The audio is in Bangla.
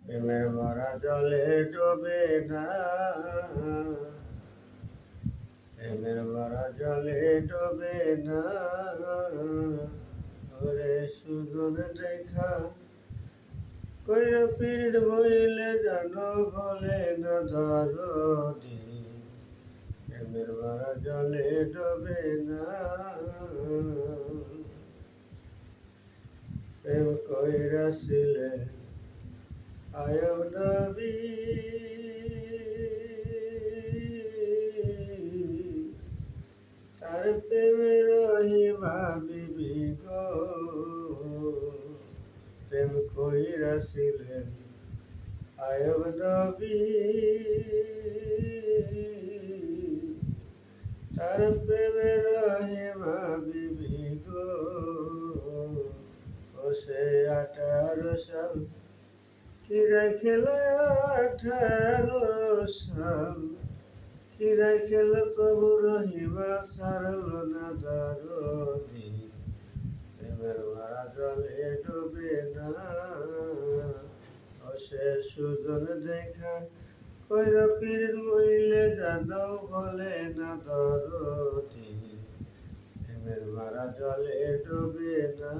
প্রেমের ভরা জলে ডোবে না, প্রেমের ভরা জলে ডোবে না। ওরে সুজন দেখা কইরা পীর বইলে জানো বলে না দরদি, প্রেমের ভরা জলে ডোবে না। প্রেম কইরাছিলে আয়ব নবী, তার প্রেমে রহিমা বিবি গো। প্রেম কইরাছিলেন আয়ব নবী, তার প্রেমে রহিমা বিবি গো। ও সে 18 সাল কি রাখিল, 18 সাল কি রাখিল, তবু রহিমা ছাড়ল না দরদি, প্রেমের ভরা জলে ডুবে না। ও সে সুজন দেখা কইরা পীর বইলে জানো বলে না দরদি, প্রেমের ভরা জলে ডুবে না।